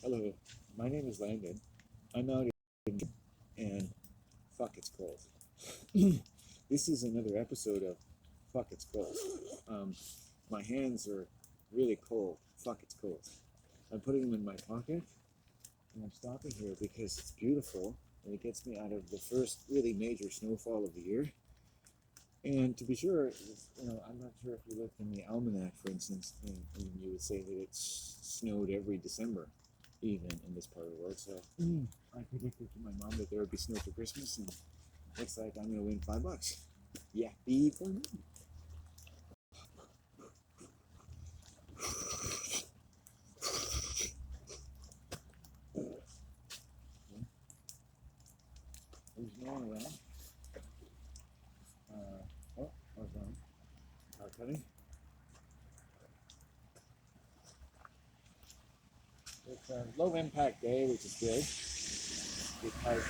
Hello, my name is Landon. I'm out in and fuck, it's cold. This is another episode of Fuck, it's cold. My hands are really cold. Fuck, it's cold. I'm putting them in my pocket and I'm stopping here because it's beautiful and it gets me out of the first really major snowfall of the year. And to be sure, I'm not sure if you looked in the almanac, for instance, and you would say that it's snowed every December, even in this part of the world. So I predicted to my mom that there would be snow for Christmas, and looks like I'm going to win $5. Yeah, be for me. There's no one around. I was wrong. Car cutting. It's a low impact day, which is good because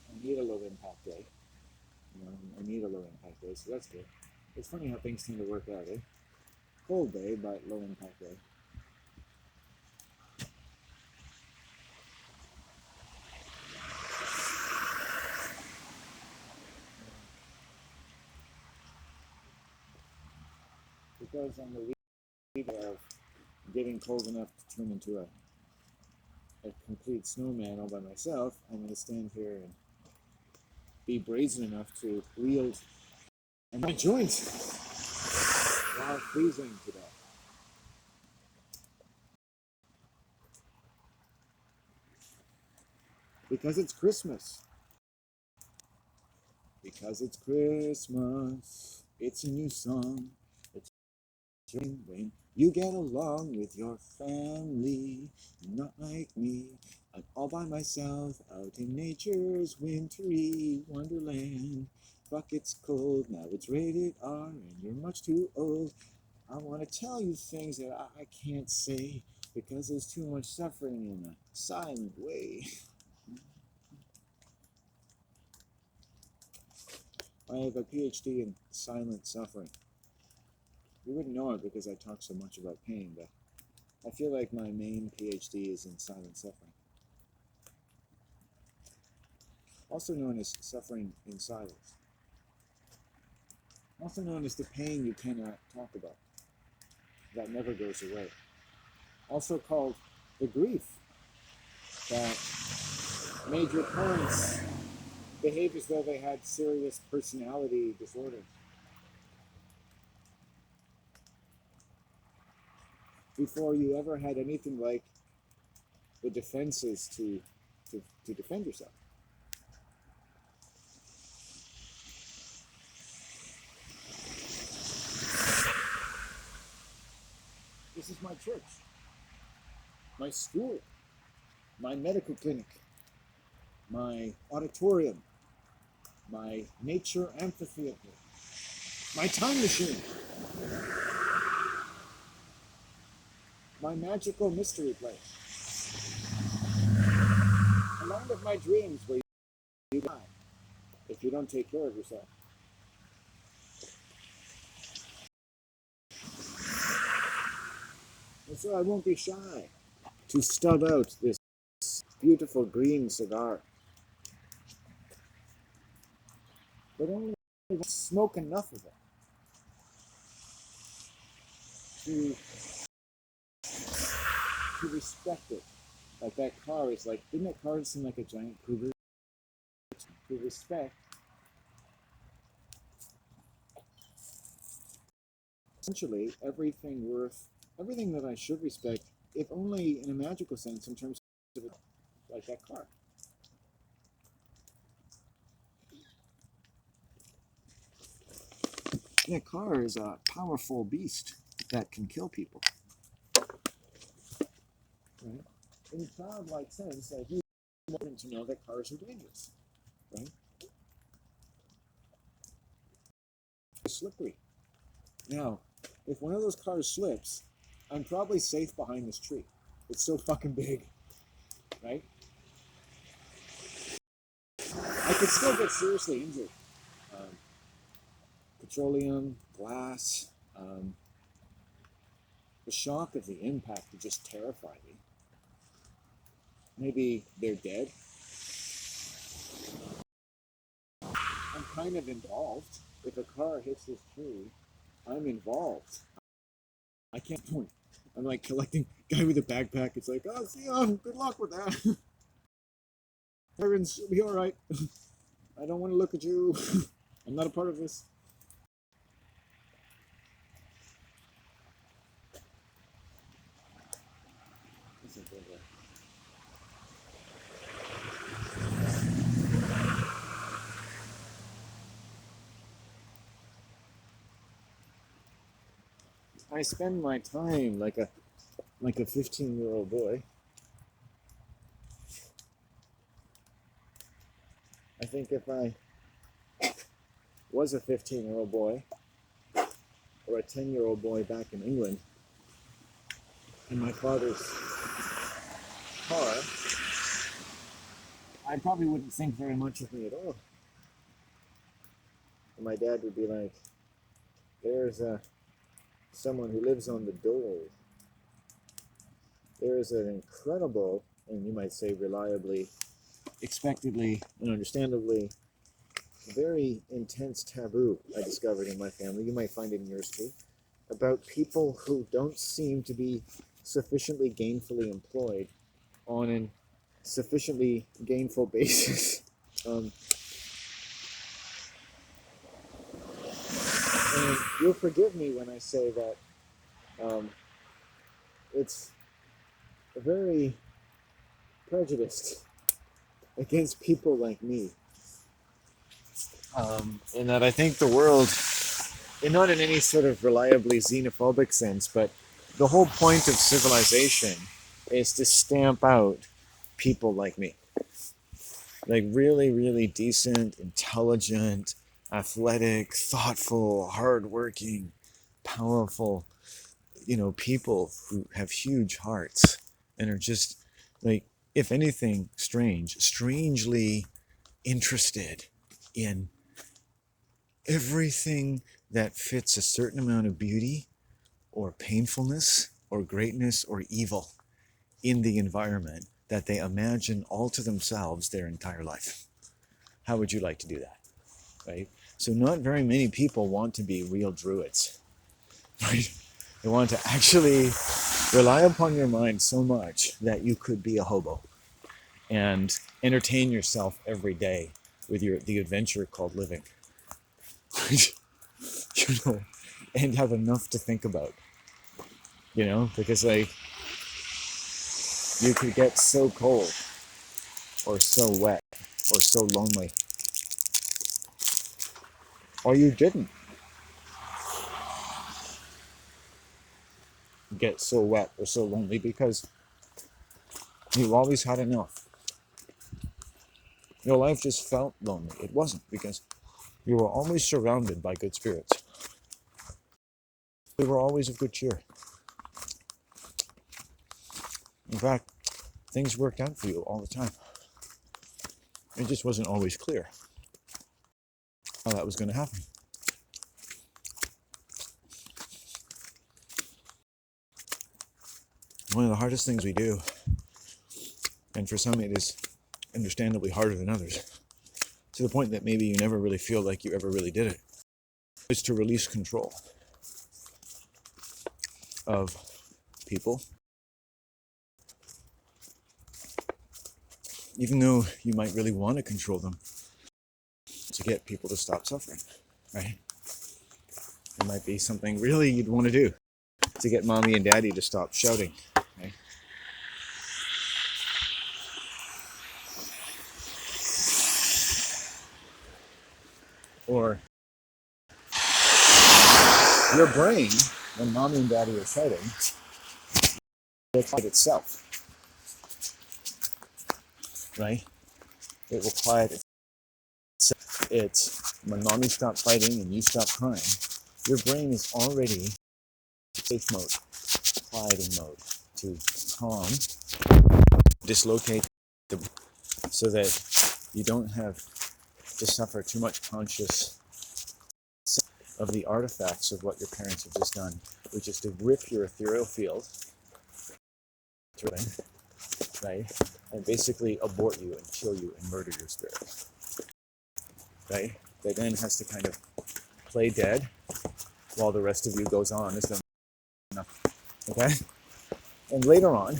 I need a low impact day. I need a low impact day, so that's good. It's funny how things tend to work out, eh? Cold day, but low impact day. Because on the week of getting cold enough to turn into a complete snowman all by myself, I'm going to stand here and be brazen enough to wield my joints while freezing to death. Because it's Christmas. Because it's Christmas. It's a new song. It's when you get along with your family, not like me. I'm all by myself out in nature's wintry wonderland. Fuck, it's cold, now it's rated R and you're much too old. I want to tell you things that I can't say because there's too much suffering in a silent way. I have a PhD in silent suffering. You wouldn't know it because I talk so much about pain, but I feel like my main PhD is in silent suffering. Also known as suffering in silence. Also known as the pain you cannot talk about, that never goes away. Also called the grief that made your parents behave as though they had serious personality disorders. Before you ever had anything like the defenses to defend yourself. This is my church, my school, my medical clinic, my auditorium, my nature amphitheater, my time machine, my magical mystery place, the land of my dreams where you die if you don't take care of yourself. And so I won't be shy to stub out this beautiful green cigar, but only smoke enough of it to respect it. Like that car is like, didn't that car seem like a giant cougar? To respect essentially everything that I should respect, if only in a magical sense in terms of it, like that car. That car is a powerful beast that can kill people. Right? In a childlike sense, I do want them to know that cars are dangerous. Right? It's slippery. Now, if one of those cars slips, I'm probably safe behind this tree. It's so fucking big. Right? I could still get seriously injured. Petroleum, glass, the shock of the impact would just terrify me. Maybe they're dead. I'm kind of involved. If a car hits this tree, I'm involved. I can't point. I'm like collecting guy with a backpack. It's like, oh, see you. Good luck with that. Parents, will be all right. I don't want to look at you. I'm not a part of this. I spend my time like a 15-year-old boy. I think if I was a 15-year-old boy or a 10-year-old boy back in England in my father's car, I probably wouldn't think very much of me at all. And my dad would be like, there's someone who lives on the dole. There is an incredible, and you might say reliably, expectedly, and understandably, very intense taboo I discovered in my family. You might find it in yours too, about people who don't seem to be sufficiently gainfully employed on a sufficiently gainful basis. And you'll forgive me when I say that it's very prejudiced against people like me. And that I think the world, and not in any sort of reliably xenophobic sense, but the whole point of civilization is to stamp out people like me. Like really, really decent, intelligent, athletic, thoughtful, hardworking, powerful, people who have huge hearts and are just like, if anything, strangely interested in everything that fits a certain amount of beauty or painfulness or greatness or evil in the environment that they imagine all to themselves their entire life. How would you like to do that? Right? So not very many people want to be real druids. Right? They want to actually rely upon your mind so much that you could be a hobo and entertain yourself every day with the adventure called living. And have enough to think about. Because like you could get so cold or so wet or so lonely. Or you didn't get so wet or so lonely because you always had enough. Your life just felt lonely. It wasn't, because you were always surrounded by good spirits. They were always of good cheer. In fact, things worked out for you all the time. It just wasn't always clear how that was going to happen. One of the hardest things we do, and for some it is understandably harder than others, to the point that maybe you never really feel like you ever really did it, is to release control of people. Even though you might really want to control them to get people to stop suffering, right? It might be something really you'd want to do to get mommy and daddy to stop shouting, right? Or your brain, when mommy and daddy are shouting, will quiet itself, right? It will quiet itself. It's when mommy stops fighting and you stop crying, your brain is already safe mode, quieting mode, to calm, dislocate so that you don't have to suffer too much conscious. of the artifacts of what your parents have just done, which is to rip your ethereal field, right, and basically abort you and kill you and murder your spirit, right? That then has to kind of play dead while the rest of you goes on. Okay? And later on,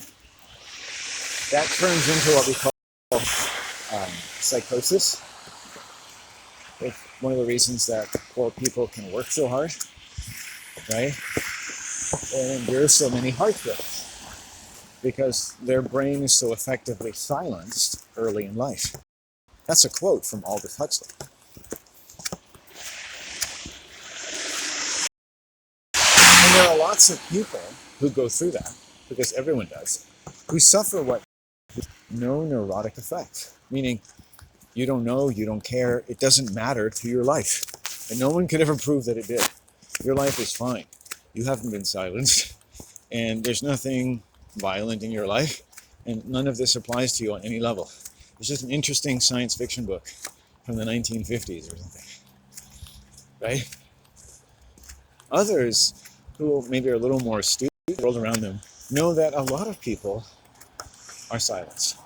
that turns into what we call psychosis. It's one of the reasons that poor people can work so hard, right? And endure so many hardships, because their brain is so effectively silenced early in life. That's a quote from Aldous Huxley. And there are lots of people who go through that, because everyone does, who suffer what no neurotic effect, meaning you don't know, you don't care, it doesn't matter to your life. And no one could ever prove that it did. Your life is fine. You haven't been silenced, and there's nothing violent in your life, and none of this applies to you on any level. It's just an interesting science fiction book from the 1950s or something, right? Others who maybe are a little more astute, the world around them, know that a lot of people are silenced.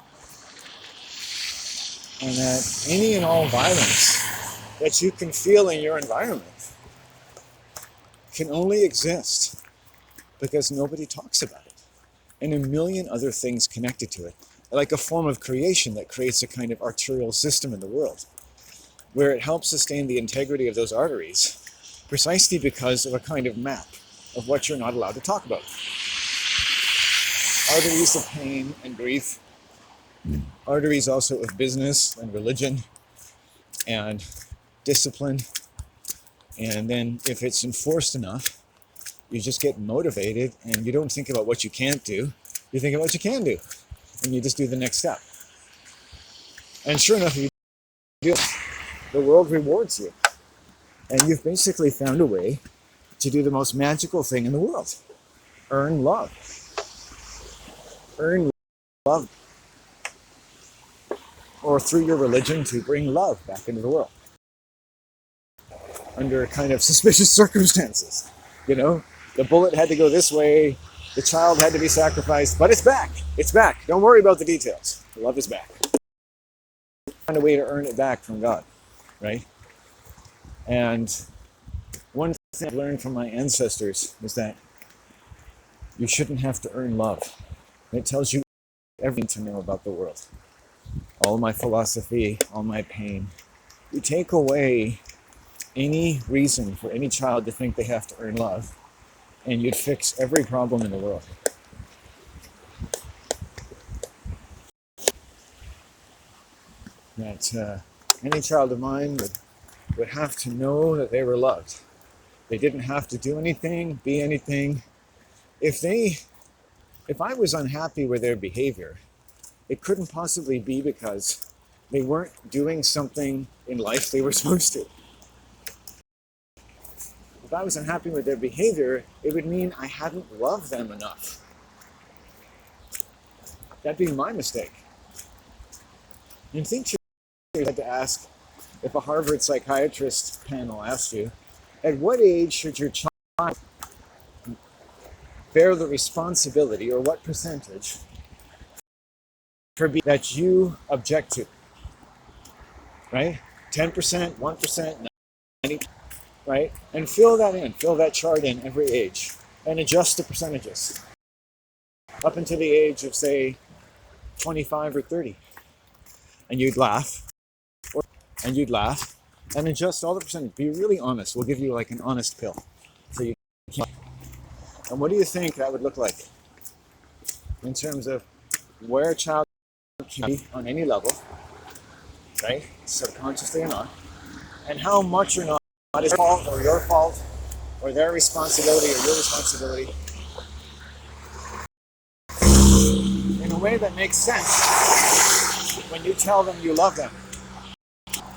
And that any and all violence that you can feel in your environment can only exist because nobody talks about it. And a million other things connected to it, like a form of creation that creates a kind of arterial system in the world, where it helps sustain the integrity of those arteries, precisely because of a kind of map of what you're not allowed to talk about. Arteries of pain and grief, arteries also of business and religion and discipline. And then if it's enforced enough, you just get motivated and you don't think about what you can't do, you think about what you can do. And you just do the next step. And sure enough, if you do it, the world rewards you. And you've basically found a way to do the most magical thing in the world. Earn love. Earn love. Or through your religion to bring love back into the world. Under kind of suspicious circumstances. You know, the bullet had to go this way, the child had to be sacrificed, but it's back. It's back. Don't worry about the details. Love is back. Find a way to earn it back from God, right? And one thing I've learned from my ancestors is that you shouldn't have to earn love. It tells you everything to know about the world. All my philosophy, all my pain. You take away any reason for any child to think they have to earn love, and you'd fix every problem in the world. That any child of mine would have to know that they were loved. They didn't have to do anything, be anything. If I was unhappy with their behavior, it couldn't possibly be because they weren't doing something in life they were supposed to. If I was unhappy with their behavior, it would mean I hadn't loved them enough. That'd be my mistake. You think you had to ask, if a Harvard psychiatrist panel asked you, at what age should your child bear the responsibility, or what percentage, for that you object to, right? 10%, 1%, 90%, right? And fill that chart in every age, and adjust the percentages up until the age of, say, 25 or 30. And you'd laugh, and adjust all the percentages. Be really honest. We'll give you like an honest pill. So you can't. And what do you think that would look like in terms of where a child can be on any level, right? Subconsciously or not, and how much or not is fault or your fault or their responsibility or your responsibility, in a way that makes sense when you tell them you love them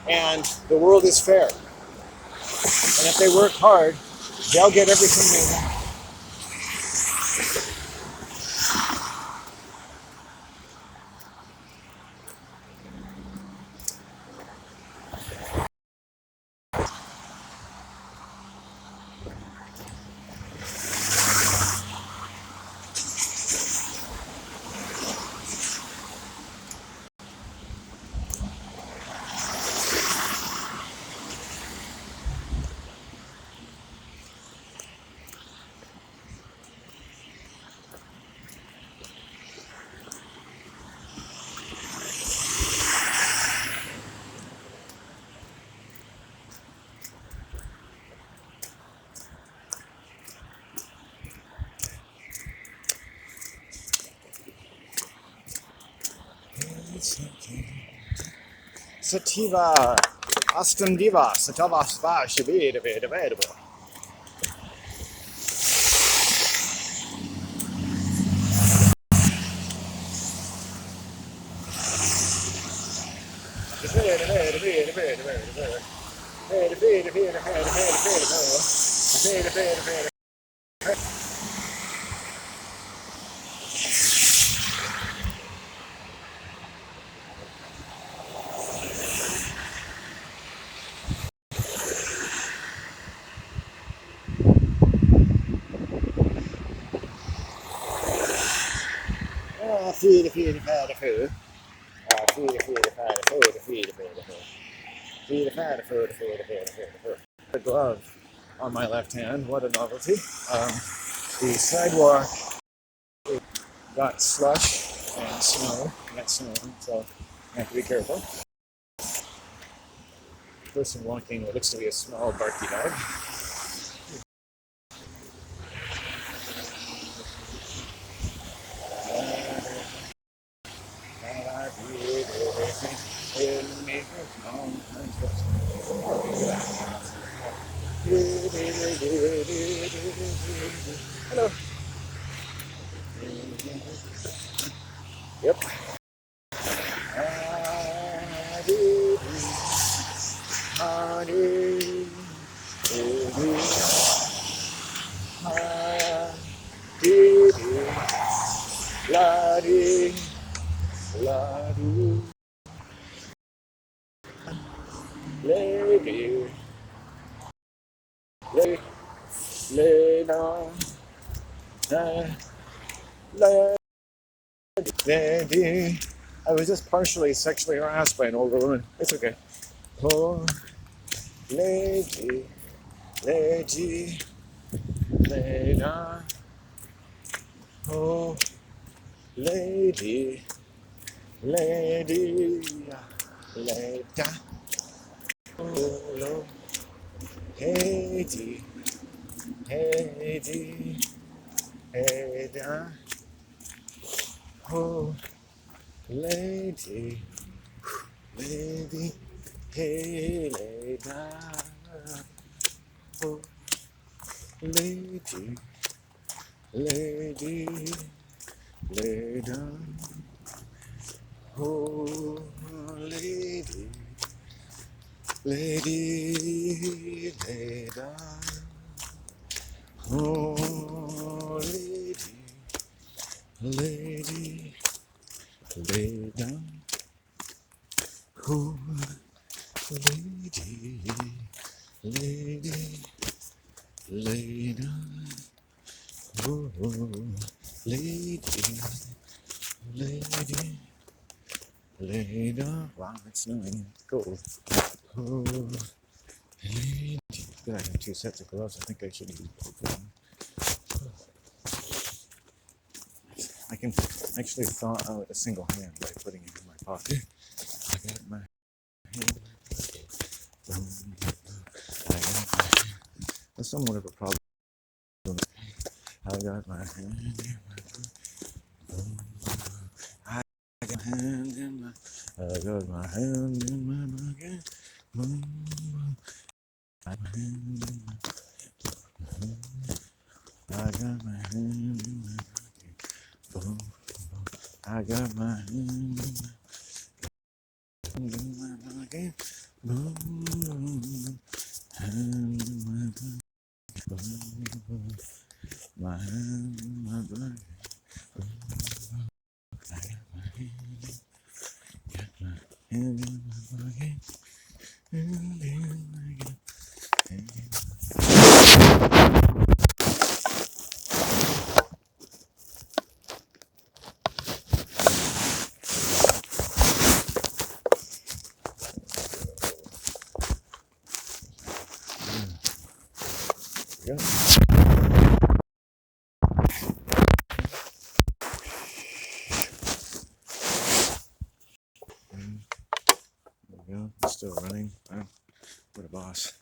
and the world is fair, and if they work hard, they'll get everything they want. Sativa, Aston Diva, Satava Spa, Shabir, available. The glove on my left hand, what a novelty. The sidewalk got slush and snow, so I have to be careful. Person walking what looks to be a small barky dog. Hello. Yep. I was just partially sexually harassed by an older woman. It's okay. Oh, lady, lady, lady, oh, lady, lady, lady, oh, lady, lady, lady, oh, lady, lady, hey, lady, oh, lady, lady, lay down, oh, lady, lady, lay down, oh, lady, lady, lay down, oh, lady, lady, lay down, oh, lady, lady, lay down. Wow, it's snowing. It's cold. Oh, lady. I have two sets of gloves. I think I should use both of them. I can actually thaw out a single hand by putting it in my pocket. I got my hand. I got my hand. That's somewhat of a problem. I got my hand in my I got my hand in my I got my hand in my pocket. I got my hand in my I got my hand in my pocket. I got my hand in my pocket. Hand in my pocket. My hand in my pocket. I got my hand in my pocket. Hand in my pocket. Yeah. There we go. It's still running. What a boss.